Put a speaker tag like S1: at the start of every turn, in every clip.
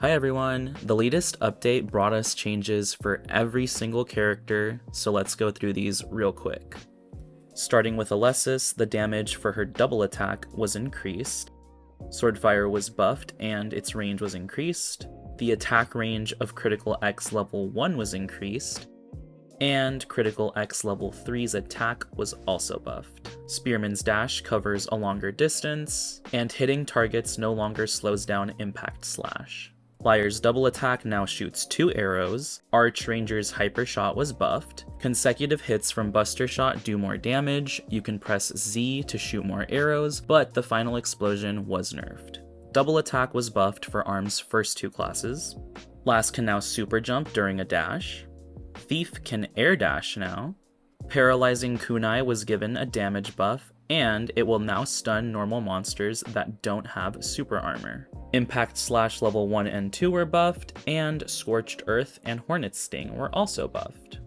S1: Hi everyone! The latest update brought us changes for every single character, so let's go through these real quick. Starting with Elesis, the damage for her double attack was increased. Swordfire was buffed and its range was increased. The attack range of Critical X level 1 was increased. And Critical X level 3's attack was also buffed. Spearman's dash covers a longer distance, and hitting targets no longer slows down impact slash. Lire's double attack now shoots 2 arrows, Archranger's hyper shot was buffed, consecutive hits from Buster Shot do more damage, you can press Z to shoot more arrows, but the final explosion was nerfed. Double attack was buffed for Arme's first 2 classes. Lass can now super jump during a dash. Thief can air dash now. Paralyzing Kunai was given a damage buff, and it will now stun normal monsters that don't have super armor. Impact slash level 1 and 2 were buffed, and Scorched Earth and Hornet's Sting were also buffed.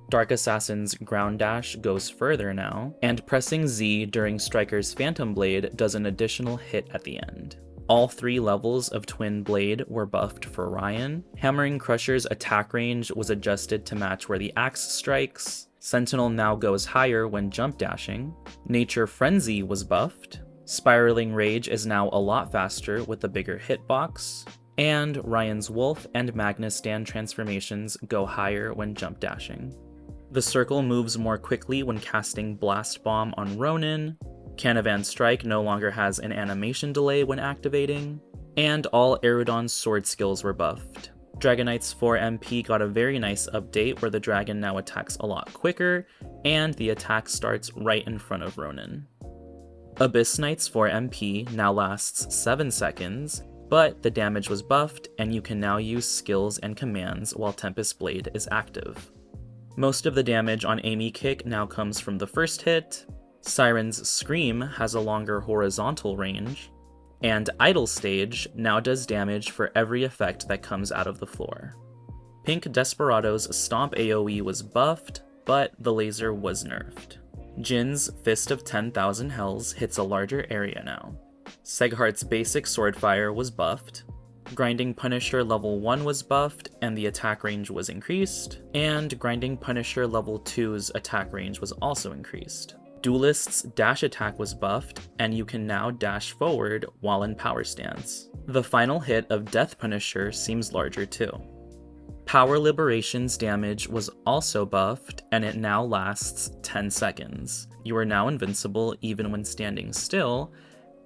S1: Dark Assassin's ground dash goes further now, and pressing Z during Striker's Phantom Blade does an additional hit at the end. All 3 levels of Twin Blade were buffed for Ryan. Hammering Crusher's attack range was adjusted to match where the axe strikes. Sentinel now goes higher when jump dashing. Nature Frenzy was buffed. Spiraling Rage is now a lot faster with a bigger hitbox. And Ryan's Wolf and Magnus Dan transformations go higher when jump dashing. The circle moves more quickly when casting Blast Bomb on Ronan. Canavan Strike no longer has an animation delay when activating, and all Erudon's sword skills were buffed. Dragonite's 4 MP got a very nice update where the dragon now attacks a lot quicker, and the attack starts right in front of Ronan. Abyss Knight's 4 MP now lasts 7 seconds, but the damage was buffed, and you can now use skills and commands while Tempest Blade is active. Most of the damage on Amy Kick now comes from the first hit. Siren's Scream has a longer horizontal range, and Idle Stage now does damage for every effect that comes out of the floor. Pink Desperado's Stomp AoE was buffed, but the laser was nerfed. Jin's Fist of 10,000 Hells hits a larger area now. Sieghart's basic Swordfire was buffed. Grinding Punisher level 1 was buffed and the attack range was increased, and Grinding Punisher level 2's attack range was also increased. Duelist's dash attack was buffed, and you can now dash forward while in power stance. The final hit of Death Punisher seems larger too. Power Liberation's damage was also buffed, and it now lasts 10 seconds. You are now invincible even when standing still,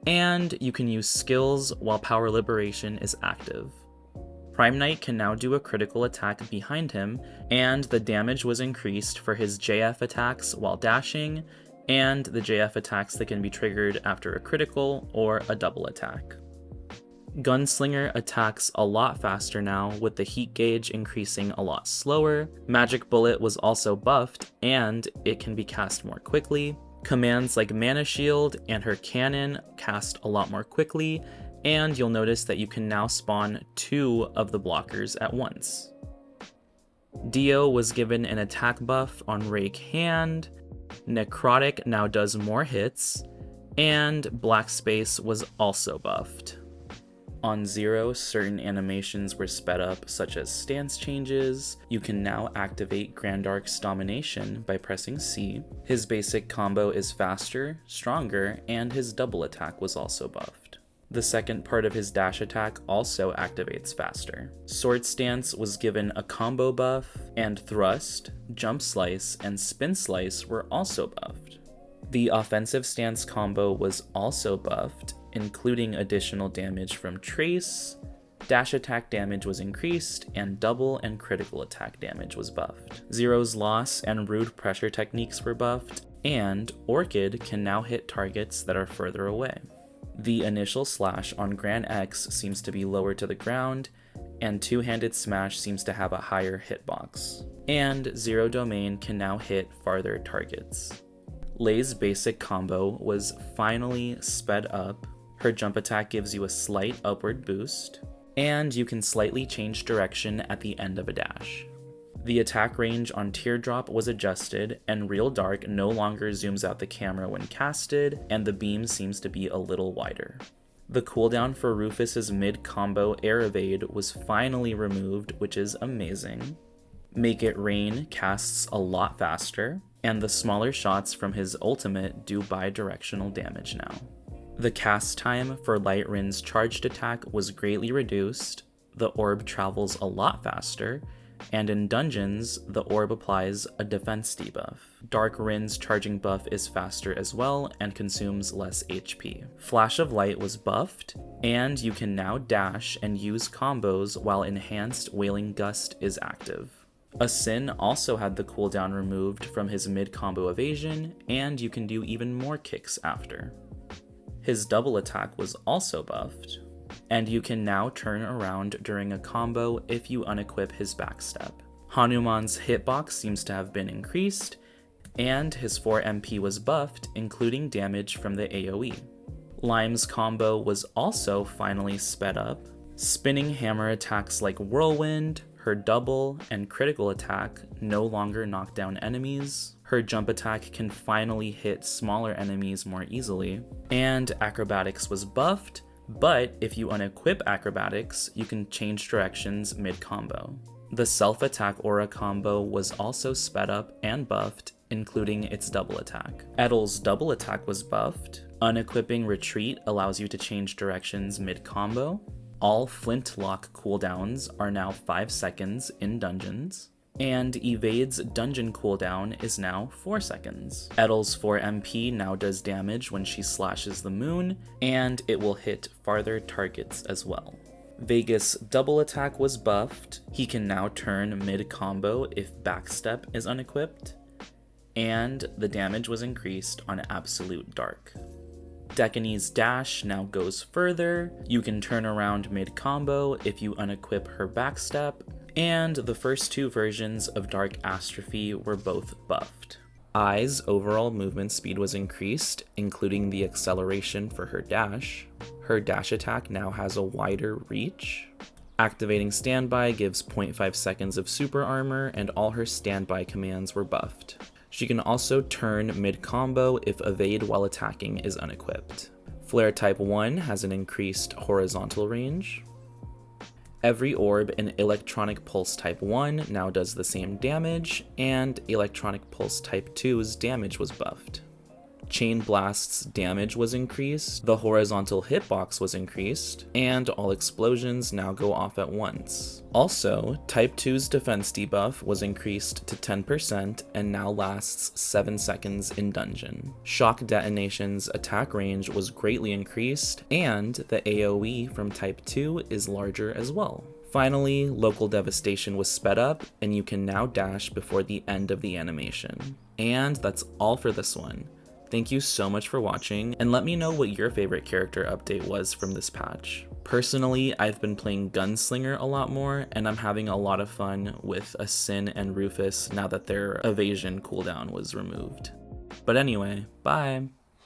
S1: and you can use skills while Power Liberation is active. Prime Knight can now do a critical attack behind him, and the damage was increased for his JF attacks while dashing, and the JF attacks that can be triggered after a critical or a double attack. Gunslinger attacks a lot faster now, with the heat gauge increasing a lot slower. Magic Bullet was also buffed, and it can be cast more quickly. Commands like Mana Shield and her cannon cast a lot more quickly, and you'll notice that you can now spawn 2 of the blockers at once. Dio was given an attack buff on Rake Hand. Necrotic now does more hits, and Black Space was also buffed. On Zero, certain animations were sped up, such as stance changes. You can now activate Grandark's Domination by pressing C. His basic combo is faster, stronger, and his double attack was also buffed. The second part of his dash attack also activates faster. Sword Stance was given a combo buff, and Thrust, Jump Slice, and Spin Slice were also buffed. The offensive stance combo was also buffed, including additional damage from Trace. Dash attack damage was increased, and double and critical attack damage was buffed. Zero's Loss and Rude Pressure techniques were buffed, and Orchid can now hit targets that are further away. The initial slash on Gran X seems to be lower to the ground, and Two-Handed Smash seems to have a higher hitbox. And Zero Domain can now hit farther targets. Lei's basic combo was finally sped up. Her jump attack gives you a slight upward boost, and you can slightly change direction at the end of a dash. The attack range on Teardrop was adjusted, and Real Dark no longer zooms out the camera when casted, and the beam seems to be a little wider. The cooldown for Rufus's mid-combo air evade was finally removed, which is amazing. Make It Rain casts a lot faster, and the smaller shots from his ultimate do bi-directional damage now. The cast time for Light Rin's charged attack was greatly reduced, the orb travels a lot faster, and in dungeons, the orb applies a defense debuff. Dark Rin's charging buff is faster as well and consumes less HP. Flash of Light was buffed, and you can now dash and use combos while Enhanced Wailing Gust is active. Asin also had the cooldown removed from his mid-combo evasion, and you can do even more kicks after. His double attack was also buffed, and you can now turn around during a combo if you unequip his backstep. Hanuman's hitbox seems to have been increased, and his 4 MP was buffed, including damage from the AoE. Lime's combo was also finally sped up. Spinning hammer attacks like Whirlwind, her double, and critical attack no longer knock down enemies. Her jump attack can finally hit smaller enemies more easily. And acrobatics was buffed, but if you unequip acrobatics, you can change directions mid-combo. The self-attack aura combo was also sped up and buffed, including its double attack. Edel's double attack was buffed. Unequipping retreat allows you to change directions mid-combo. All flintlock cooldowns are now 5 seconds in dungeons, and Evade's dungeon cooldown is now 4 seconds. Edel's 4 MP now does damage when she slashes the moon, and it will hit farther targets as well. Veigas' double attack was buffed. He can now turn mid-combo if backstep is unequipped, and the damage was increased on Absolute Dark. Decanee's dash now goes further. You can turn around mid-combo if you unequip her backstep, and the first 2 versions of Dark Astrophy were both buffed. Ai's overall movement speed was increased, including the acceleration for her dash. Her dash attack now has a wider reach. Activating Standby gives 0.5 seconds of super armor, and all her standby commands were buffed. She can also turn mid-combo if evade while attacking is unequipped. Flare Type 1 has an increased horizontal range. Every orb in Electronic Pulse Type 1 now does the same damage, and Electronic Pulse Type 2's damage was buffed. Chain Blast's damage was increased, the horizontal hitbox was increased, and all explosions now go off at once. Also, Type 2's defense debuff was increased to 10% and now lasts 7 seconds in dungeon. Shock Detonation's attack range was greatly increased, and the AoE from Type 2 is larger as well. Finally, Local Devastation was sped up, and you can now dash before the end of the animation. And that's all for this one. Thank you so much for watching, and let me know what your favorite character update was from this patch. Personally, I've been playing Gunslinger a lot more, and I'm having a lot of fun with Asin and Rufus now that their evasion cooldown was removed. But anyway, bye!